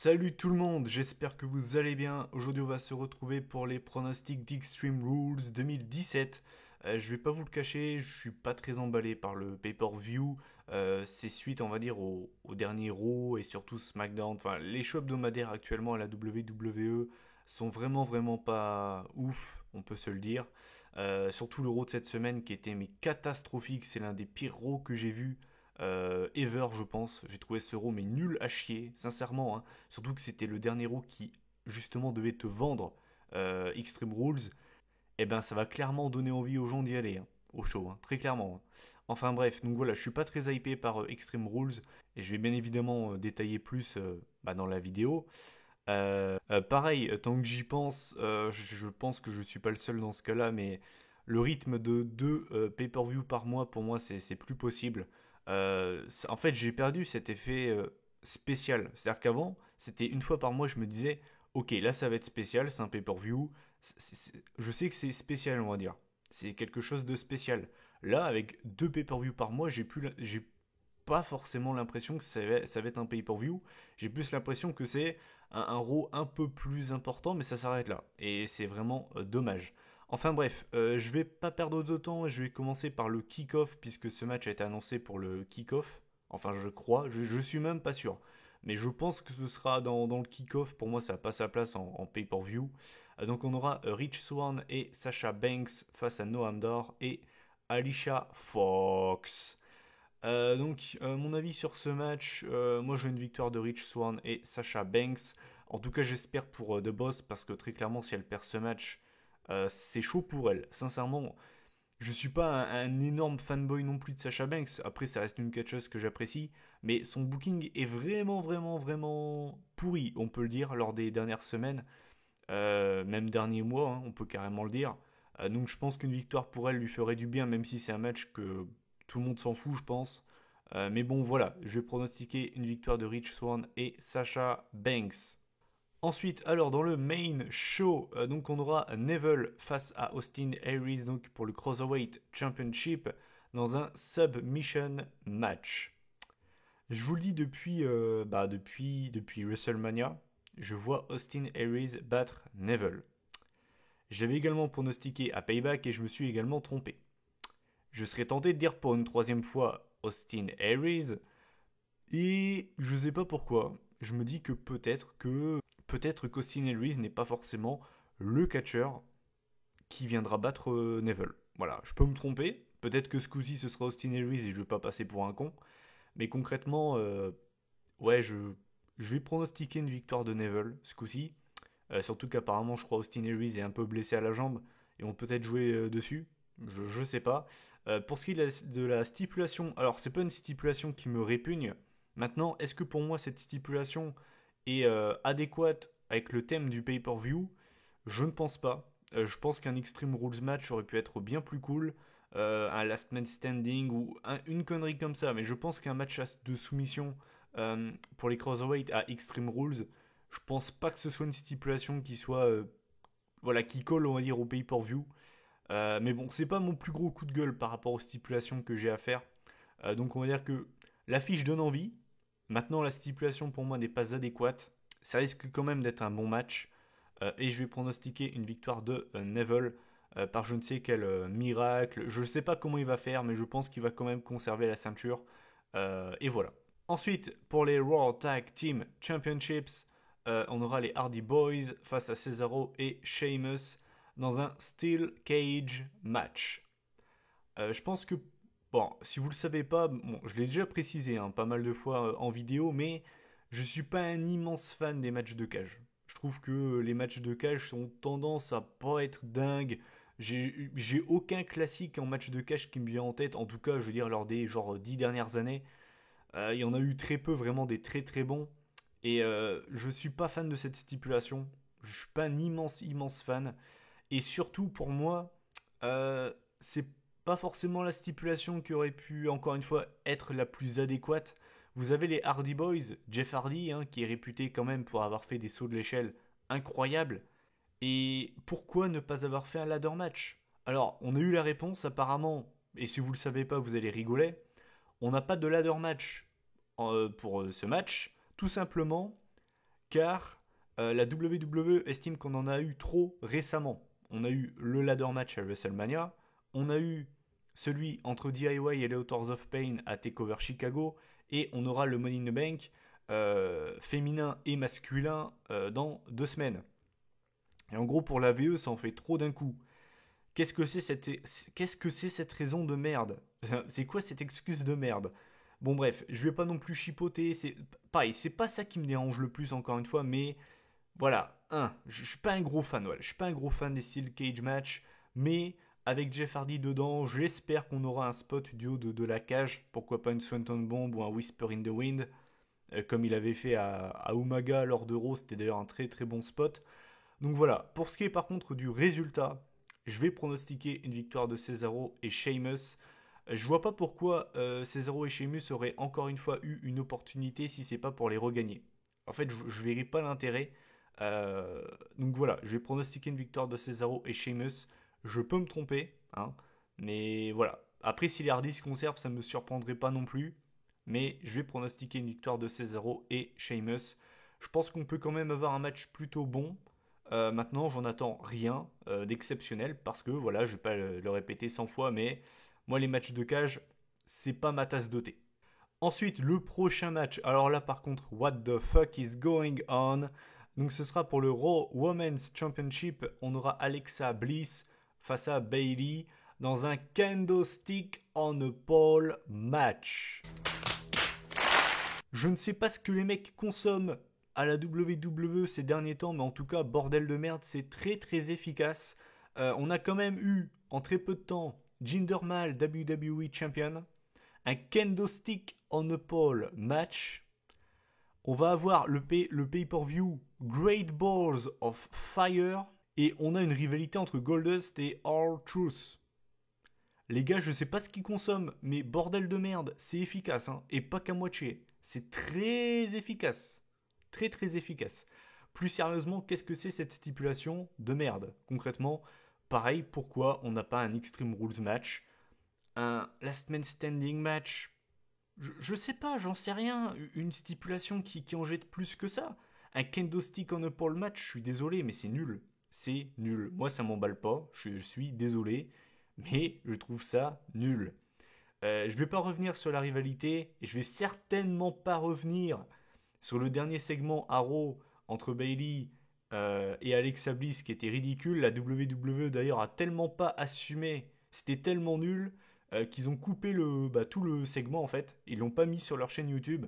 Salut tout le monde, j'espère que vous allez bien. Aujourd'hui, on va se retrouver pour les pronostics d'Extreme Rules 2017. Je vais pas vous le cacher, je suis pas très emballé par le pay-per-view. C'est suite, on va dire, au dernier Raw et surtout SmackDown. Enfin, les shows hebdomadaires actuellement à la WWE sont vraiment pas ouf, on peut se le dire. Surtout le Raw de cette semaine qui était mais catastrophique. C'est l'un des pires Raw que j'ai vu ever, je pense. J'ai trouvé ce Raw mais nul à chier, sincèrement, hein. Surtout que c'était le dernier Raw qui justement devait te vendre Extreme Rules. Et ben ça va clairement donner envie aux gens d'y aller, hein, au show, hein, très clairement, hein. Enfin bref, donc voilà, je suis pas très hypé par Extreme Rules et je vais bien évidemment détailler plus dans la vidéo. Pareil, tant que j'y pense, je pense que je suis pas le seul dans ce cas-là, mais le rythme de deux pay-per-view par mois, pour moi, c'est plus possible. En fait, j'ai perdu cet effet spécial. C'est-à-dire qu'avant, c'était une fois par mois, je me disais, ok, là, ça va être spécial, c'est un pay-per-view. Je sais que c'est spécial, on va dire. C'est quelque chose de spécial. Là, avec deux pay-per-view par mois, j'ai pas forcément l'impression que ça va être un pay-per-view. J'ai plus l'impression que c'est un Raw un peu plus important, mais ça s'arrête là. Et c'est vraiment dommage. Enfin bref, je vais pas perdre de temps, je vais commencer par le kick-off, puisque ce match a été annoncé pour le kick-off. Enfin, je crois, je suis même pas sûr. Mais je pense que ce sera dans le kick-off. Pour moi, ça n'a pas sa place en pay-per-view. Donc on aura Rich Swann et Sasha Banks face à Noam Dar et Alicia Fox. Mon avis sur ce match, moi j'ai une victoire de Rich Swann et Sasha Banks. En tout cas, j'espère pour The Boss parce que très clairement, si elle perd ce match, c'est chaud pour elle. Sincèrement, je suis pas un énorme fanboy non plus de Sasha Banks. Après, ça reste une catcheuse que j'apprécie, mais son booking est vraiment pourri, on peut le dire, lors des dernières semaines, même derniers mois, hein, on peut carrément le dire. Donc je pense qu'une victoire pour elle lui ferait du bien, même si c'est un match que tout le monde s'en fout, je pense. Mais bon, voilà, je vais pronostiquer une victoire de Rich Swann et Sasha Banks. Ensuite, alors dans le main show, donc on aura Neville face à Austin Aries donc pour le Cruiserweight Championship dans un submission match. Je vous le dis depuis WrestleMania, je vois Austin Aries battre Neville. J'avais également pronostiqué à Payback et je me suis également trompé. Je serais tenté de dire pour une troisième fois Austin Aries et je sais pas pourquoi. Je me dis que peut-être qu'Austin Aries n'est pas forcément le catcheur qui viendra battre Neville. Voilà, je peux me tromper. Peut-être que ce coup-ci ce sera Austin Aries et je vais pas passer pour un con. Mais concrètement, ouais, je vais pronostiquer une victoire de Neville ce coup-ci. Surtout qu'apparemment, je crois Austin Aries est un peu blessé à la jambe et on peut peut-être jouer dessus. Je sais pas. Pour ce qui est de la stipulation, alors c'est pas une stipulation qui me répugne. Maintenant, est-ce que pour moi cette stipulation est adéquate avec le thème du pay-per-view? Je ne pense pas. Je pense qu'un Extreme Rules match aurait pu être bien plus cool. Un Last Man Standing ou une connerie comme ça. Mais je pense qu'un match de soumission pour les Cruiserweight à Extreme Rules, je pense pas que ce soit une stipulation qui soit voilà qui colle on va dire au pay-per-view. Mais bon, c'est pas mon plus gros coup de gueule par rapport aux stipulations que j'ai à faire. Donc on va dire que l'affiche donne envie. Maintenant la stipulation pour moi n'est pas adéquate. Ça risque quand même d'être un bon match. Et je vais pronostiquer une victoire de Neville par je ne sais quel miracle. Je ne sais pas comment il va faire, mais je pense qu'il va quand même conserver la ceinture. Et voilà. Ensuite, pour les Raw Tag Team Championships, on aura les Hardy Boys face à Cesaro et Sheamus dans un Steel Cage match. Je pense que, bon, si vous ne le savez pas, bon, je l'ai déjà précisé hein, pas mal de fois en vidéo, mais je ne suis pas un immense fan des matchs de cage. Je trouve que les matchs de cage ont tendance à pas être dingues. J'ai aucun classique en match de cage qui me vient en tête, en tout cas, je veux dire, lors des genre 10 dernières années. Il y en a eu très peu, vraiment des très bons. Et je suis pas fan de cette stipulation. Je suis pas un immense fan. Et surtout pour moi, c'est pas forcément la stipulation qui aurait pu, encore une fois, être la plus adéquate. Vous avez les Hardy Boys, Jeff Hardy, hein, qui est réputé quand même pour avoir fait des sauts de l'échelle incroyables. Et pourquoi ne pas avoir fait un ladder match? Alors, on a eu la réponse apparemment, et si vous le savez pas, vous allez rigoler. On n'a pas de ladder match pour ce match, tout simplement car la WWE estime qu'on en a eu trop récemment. On a eu le ladder match à WrestleMania, on a eu celui entre DIY et les Authors of Pain à TakeOver Chicago, et on aura le Money in the Bank féminin et masculin dans 2 semaines. Et en gros, pour la VE, ça en fait trop d'un coup. Qu'est-ce que c'est cette raison de merde? C'est quoi cette excuse de merde? Bon bref, je vais pas non plus chipoter, c'est pareil, c'est pas ça qui me dérange le plus encore une fois, mais voilà, je suis pas un gros fan, voilà, je suis pas un gros fan des Steel Cage Match, mais avec Jeff Hardy dedans, j'espère qu'on aura un spot du haut de la cage, pourquoi pas une Swanton Bomb ou un Whisper in the Wind, comme il avait fait à Umaga lors de Raw, c'était d'ailleurs un très très bon spot. Donc voilà, pour ce qui est par contre du résultat, je vais pronostiquer une victoire de Cesaro et Sheamus. Je vois pas pourquoi Cesaro et Sheamus auraient encore une fois eu une opportunité si c'est pas pour les regagner. En fait, je verrai pas l'intérêt. Euh, donc voilà, je vais pronostiquer une victoire de Cesaro et Sheamus. Je peux me tromper, hein, mais voilà. Après, si les Hardys se conservent, ça me surprendrait pas non plus. Mais je vais pronostiquer une victoire de Cesaro et Sheamus. Je pense qu'on peut quand même avoir un match plutôt bon. Maintenant, j'en attends rien d'exceptionnel parce que voilà, je vais pas le répéter 100 fois, mais moi, les matchs de cage, c'est pas ma tasse de thé. Ensuite, le prochain match. Alors là, par contre, what the fuck is going on? Donc, ce sera pour le Raw Women's Championship. On aura Alexa Bliss face à Bayley dans un kendo stick on a pole match. Je ne sais pas ce que les mecs consomment à la WWE ces derniers temps, mais en tout cas, bordel de merde, c'est très très efficace. On a quand même eu, en très peu de temps, Jinder Mahal WWE Champion, un kendo stick on a pole match. On va avoir le pay-per-view Great Balls of Fire, et on a une rivalité entre Goldust et R-Truth. Les gars, je sais pas ce qu'ils consomment, mais bordel de merde, c'est efficace, hein, et pas qu'à moitié. C'est très efficace. Très très efficace. Plus sérieusement, qu'est-ce que c'est cette stipulation de merde? Concrètement, pareil, pourquoi on n'a pas un Extreme Rules match? Un Last Man Standing match? Je sais pas, j'en sais rien. Une stipulation qui en jette plus que ça. Un kendo stick on a pole match, je suis désolé, mais c'est nul. C'est nul. Moi, ça m'emballe pas, je suis désolé, mais je trouve ça nul. Je vais pas revenir sur la rivalité, et je vais certainement pas revenir sur le dernier segment Arrow entre Bayley et Alexa Bliss qui était ridicule. La WWE d'ailleurs a tellement pas assumé, c'était tellement nul qu'ils ont coupé tout le segment en fait. Ils l'ont pas mis sur leur chaîne YouTube.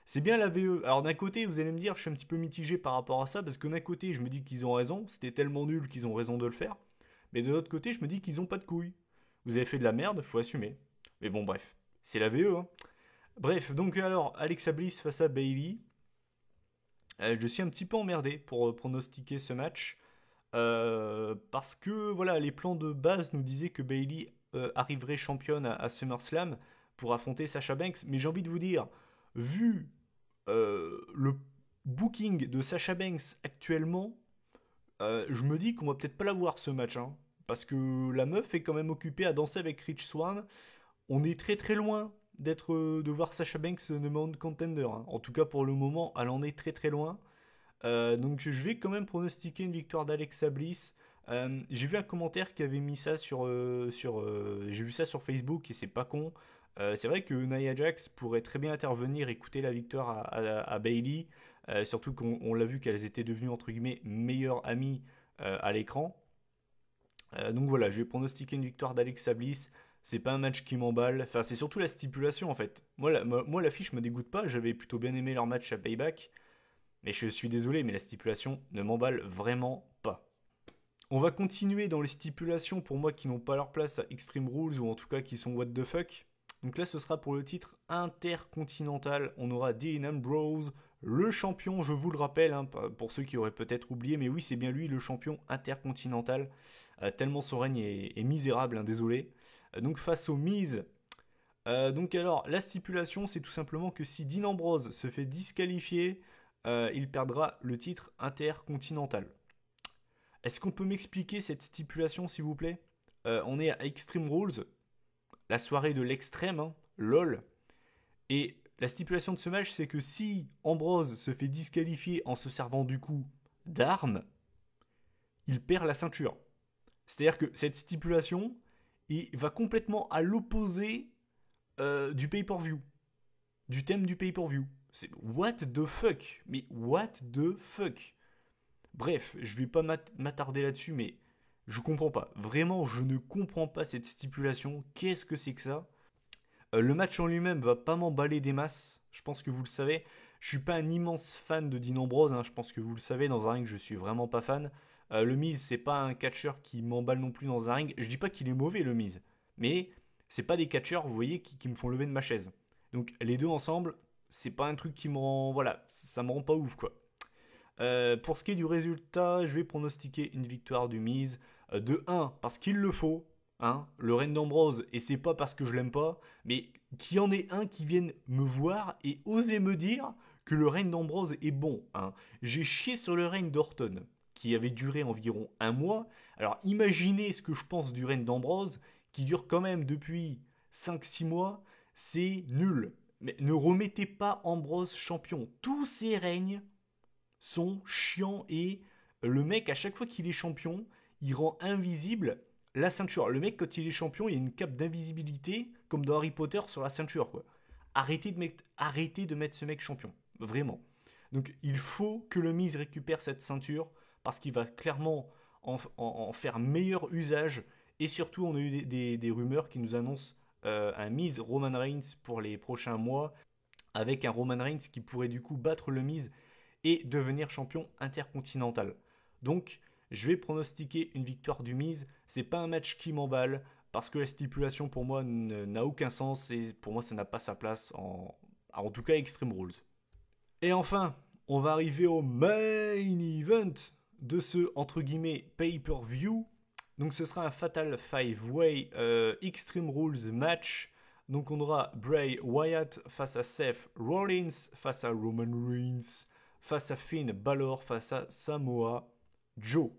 C'est bien la VE. Alors d'un côté, vous allez me dire, je suis un petit peu mitigé par rapport à ça, parce que d'un côté, je me dis qu'ils ont raison, c'était tellement nul qu'ils ont raison de le faire. Mais de l'autre côté, je me dis qu'ils ont pas de couilles. Vous avez fait de la merde, faut assumer. Mais bon, bref, c'est la VE. Hein. Bref, donc alors, Alexa Bliss face à Bayley. Je suis un petit peu emmerdé pour pronostiquer ce match. Parce que voilà, les plans de base nous disaient que Bayley arriverait championne à SummerSlam pour affronter Sasha Banks. Mais j'ai envie de vous dire, vu le booking de Sasha Banks actuellement, je me dis qu'on va peut-être pas la voir ce match. Hein, parce que la meuf est quand même occupée à danser avec Rich Swann. On est très très loin de voir Sasha Banks number one contender. Hein. En tout cas pour le moment, elle en est très très loin. Donc je vais quand même pronostiquer une victoire d'Alexa Bliss. J'ai vu un commentaire qui avait mis ça j'ai vu ça sur Facebook et c'est pas con. C'est vrai que Nia Jax pourrait très bien intervenir et coûter la victoire à Bayley. Surtout qu'on l'a vu qu'elles étaient devenues entre guillemets meilleures amies à l'écran. Donc voilà, je vais pronostiquer une victoire d'Alexa Bliss. C'est pas un match qui m'emballe. Enfin, c'est surtout la stipulation en fait. Moi l'affiche me dégoûte pas. J'avais plutôt bien aimé leur match à Payback. Mais je suis désolé, mais la stipulation ne m'emballe vraiment pas. On va continuer dans les stipulations pour moi qui n'ont pas leur place à Extreme Rules ou en tout cas qui sont what the fuck. Donc là, ce sera pour le titre intercontinental. On aura Dean Ambrose, le champion, je vous le rappelle, hein, pour ceux qui auraient peut-être oublié, mais oui, c'est bien lui le champion intercontinental. Tellement son règne est misérable, hein, désolé. Donc face aux Miz. Donc alors, la stipulation, c'est tout simplement que si Dean Ambrose se fait disqualifier, il perdra le titre intercontinental. Est-ce qu'on peut m'expliquer cette stipulation, s'il vous plaît? On est à Extreme Rules, la soirée de l'extrême, hein, LOL. Et La stipulation de ce match, c'est que si Ambrose se fait disqualifier en se servant du coup d'armes, il perd la ceinture. C'est-à-dire que cette stipulation va complètement à l'opposé du pay-per-view, du thème du pay-per-view. C'est what the fuck? Mais what the fuck? Bref, je vais pas m'attarder là-dessus, mais je comprends pas. Vraiment, je ne comprends pas cette stipulation. Qu'est-ce que c'est que ça? Le match en lui-même va pas m'emballer des masses. Je pense que vous le savez. Je suis pas un immense fan de Dean Ambrose. Je pense que vous le savez. Dans un ring, je suis vraiment pas fan. Le Miz, c'est pas un catcheur qui m'emballe non plus dans un ring. Je dis pas qu'il est mauvais, le Miz. Mais c'est pas des catcheurs, vous voyez, qui me font lever de ma chaise. Donc les deux ensemble, c'est pas un truc qui me rend. Voilà, ça me rend pas ouf, quoi. Pour ce qui est du résultat, je vais pronostiquer une victoire du Miz de 1 parce qu'il le faut, le règne d'Ambrose, et c'est pas parce que je l'aime pas, mais qu'il y en ait un qui vienne me voir et oser me dire que le règne d'Ambrose est bon. J'ai chié sur le règne d'Orton, qui avait duré environ un mois. Alors imaginez ce que je pense du règne d'Ambrose, qui dure quand même depuis 5-6 mois, c'est nul. Mais ne remettez pas Ambrose champion. Tous ces règnes sont chiants et le mec, à chaque fois qu'il est champion, il rend invisible la ceinture. Le mec, quand il est champion, il y a une cape d'invisibilité, comme dans Harry Potter, sur la ceinture, quoi. Arrêtez de mettre ce mec champion. Vraiment. Donc, il faut que le Miz récupère cette ceinture, parce qu'il va clairement en faire meilleur usage. Et surtout, on a eu des rumeurs qui nous annoncent un Miz Roman Reigns pour les prochains mois, avec un Roman Reigns qui pourrait du coup battre le Miz et devenir champion intercontinental. Donc, je vais pronostiquer une victoire du Miz. C'est pas un match qui m'emballe parce que la stipulation pour moi n'a aucun sens et pour moi ça n'a pas sa place en tout cas Extreme Rules. Et enfin, on va arriver au main event de ce entre guillemets pay-per-view. Donc ce sera un Fatal 5-Way Extreme Rules match. Donc on aura Bray Wyatt face à Seth Rollins, face à Roman Reigns, face à Finn Balor, face à Samoa Joe.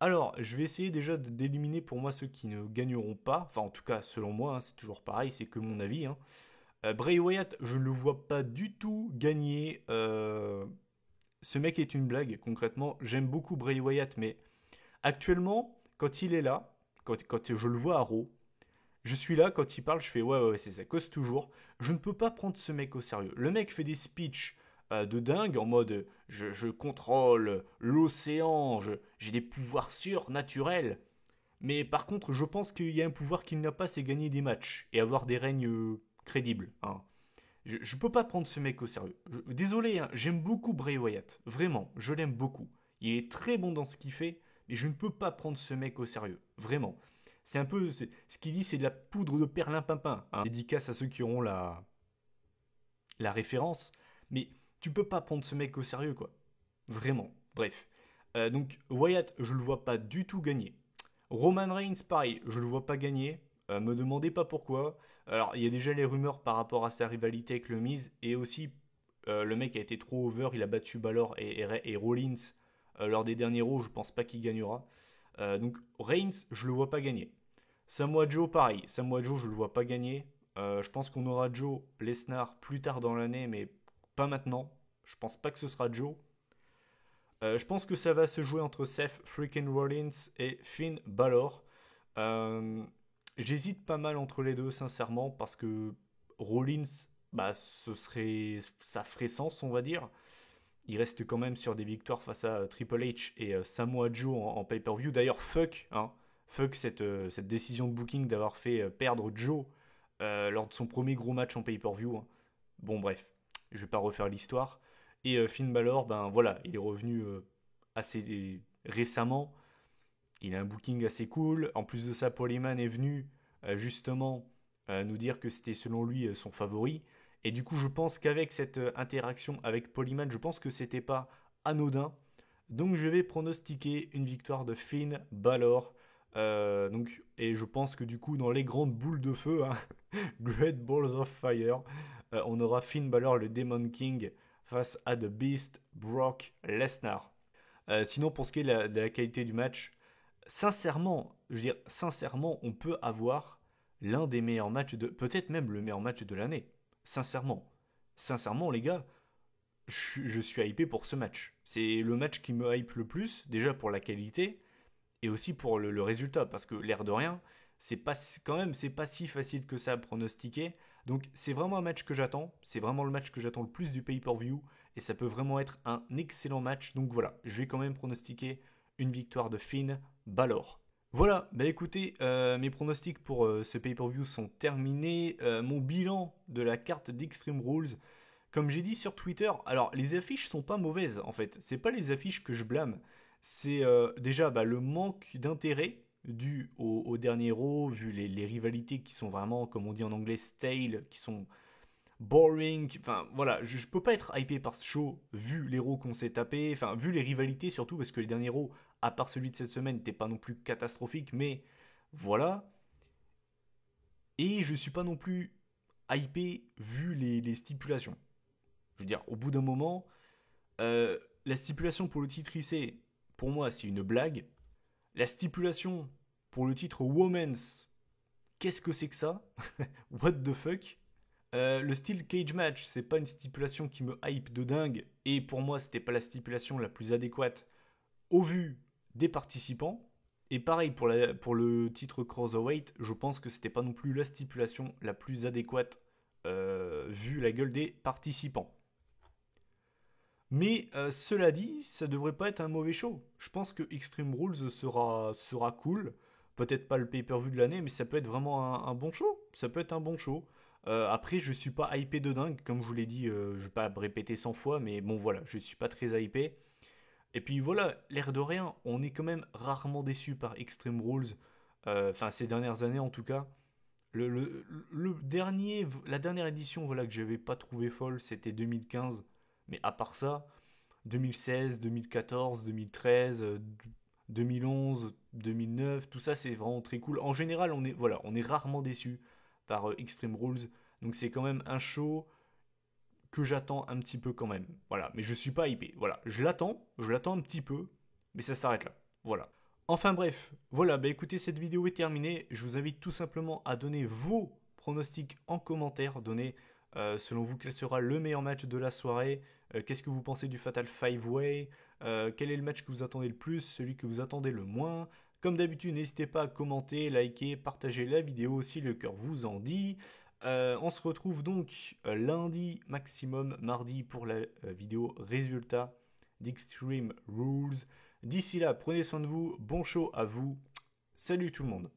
Alors, je vais essayer déjà d'éliminer pour moi ceux qui ne gagneront pas. Enfin, en tout cas, selon moi, c'est toujours pareil, c'est que mon avis. Bray Wyatt, je ne le vois pas du tout gagner. Ce mec est une blague, concrètement. J'aime beaucoup Bray Wyatt, mais actuellement, quand il est là, quand je le vois à Raw, je suis là, quand il parle, je fais ouais, c'est ça, cause toujours. Je ne peux pas prendre ce mec au sérieux. Le mec fait des speeches de dingue en mode je contrôle l'océan, j'ai des pouvoirs surnaturels. Mais par contre, je pense qu'il y a un pouvoir qu'il n'a pas, c'est gagner des matchs et avoir des règnes crédibles. Je ne peux pas prendre ce mec au sérieux. Désolé, j'aime beaucoup Bray Wyatt. Vraiment, je l'aime beaucoup. Il est très bon dans ce qu'il fait, mais je ne peux pas prendre ce mec au sérieux. Vraiment. C'est un peu. Ce qu'il dit, c'est de la poudre de perlimpinpin. Dédicace à ceux qui auront la référence. Mais tu peux pas prendre ce mec au sérieux, quoi. Vraiment. Bref. Donc, Wyatt, je le vois pas du tout gagner. Roman Reigns, pareil, je le vois pas gagner. Me demandez pas pourquoi. Alors, il y a déjà les rumeurs par rapport à sa rivalité avec le Miz. Et aussi, le mec a été trop over. Il a battu Balor et Rollins lors des derniers Raw. Je pense pas qu'il gagnera. Donc, Reigns, je le vois pas gagner. Samoa Joe, pareil. Samoa Joe, je le vois pas gagner. Je pense qu'on aura Joe Lesnar plus tard dans l'année, mais pas maintenant. Je pense pas que ce sera Joe. Je pense que ça va se jouer entre Seth freaking Rollins et Finn Balor. J'hésite pas mal entre les deux, sincèrement, parce que Rollins, ça ferait sens, on va dire. Il reste quand même sur des victoires face à Triple H et Samoa Joe en pay-per-view. D'ailleurs, fuck cette décision de booking d'avoir fait perdre Joe lors de son premier gros match en pay-per-view. Bon, bref, je vais pas refaire l'histoire. Et Finn Balor, ben voilà, il est revenu assez récemment. Il a un booking assez cool. En plus de ça, Paul Heyman est venu justement nous dire que c'était selon lui son favori. Et du coup, je pense qu'avec cette interaction avec Paul Heyman, je pense que c'était pas anodin. Donc, je vais pronostiquer une victoire de Finn Balor. Et je pense que du coup, dans les grandes boules de feu, Great Balls of Fire, on aura Finn Balor, le Demon King, face à The Beast, Brock Lesnar. Sinon, pour ce qui est de la qualité du match, sincèrement, on peut avoir l'un des meilleurs matchs peut-être même le meilleur match de l'année. Sincèrement. sincèrement les gars, je suis hypé pour ce match. C'est le match qui me hype le plus, déjà pour la qualité, et aussi pour le résultat, parce que l'air de rien, c'est pas quand même c'est pas si facile que ça à pronostiquer. Donc c'est vraiment un match que j'attends, c'est vraiment le match que j'attends le plus du pay-per-view, et ça peut vraiment être un excellent match. Donc voilà, je vais quand même pronostiquer une victoire de Finn Balor. Voilà, bah écoutez, mes pronostics pour ce pay-per-view sont terminés. Mon bilan de la carte d'Extreme Rules, comme j'ai dit sur Twitter, alors les affiches sont pas mauvaises en fait. C'est pas les affiches que je blâme. C'est déjà le manque d'intérêt dû au dernier Raw, vu les rivalités qui sont vraiment, comme on dit en anglais, stale, qui sont boring. Enfin voilà, je peux pas être hypé par ce show vu les Raw qu'on s'est tapé, enfin vu les rivalités surtout, parce que les derniers Raw, à part celui de cette semaine, n'étaient pas non plus catastrophiques, mais voilà. Et je suis pas non plus hypé vu les stipulations. Je veux dire, au bout d'un moment, euh, la stipulation pour le titre IC, pour moi, c'est une blague. La stipulation pour le titre Women's, qu'est-ce que c'est que ça? What the fuck? Le style cage match, c'est pas une stipulation qui me hype de dingue. Et pour moi, c'était pas la stipulation la plus adéquate au vu des participants. Et pareil pour le titre Cruiserweight, je pense que c'était pas non plus la stipulation la plus adéquate vu la gueule des participants. Mais cela dit, ça devrait pas être un mauvais show. Je pense que Extreme Rules sera cool. Peut-être pas le pay-per-view de l'année, mais ça peut être vraiment un bon show. Ça peut être un bon show. Après, je suis pas hypé de dingue, comme je vous l'ai dit, je vais pas me répéter 100 fois, mais bon voilà, je suis pas très hypé. Et puis voilà, l'air de rien, on est quand même rarement déçu par Extreme Rules. Enfin, ces dernières années en tout cas. La dernière édition voilà, que j'avais pas trouvé folle, c'était 2015. Mais à part ça, 2016, 2014, 2013, 2011, 2009, tout ça c'est vraiment très cool. En général, on est rarement déçu par Extreme Rules. Donc c'est quand même un show que j'attends un petit peu quand même. Voilà, mais je suis pas hypé. Voilà, je l'attends un petit peu, mais ça s'arrête là. Voilà. Enfin bref, voilà, bah écoutez, cette vidéo est terminée. Je vous invite tout simplement à donner vos pronostics en commentaire. Donnez selon vous quel sera le meilleur match de la soirée. Qu'est-ce que vous pensez du Fatal 5-Way? Quel est le match que vous attendez le plus? Celui que vous attendez le moins? Comme d'habitude, n'hésitez pas à commenter, liker, partager la vidéo si le cœur vous en dit. On se retrouve donc lundi maximum, mardi pour la vidéo résultat d'Extreme Rules. D'ici là, prenez soin de vous, bon show à vous. Salut tout le monde.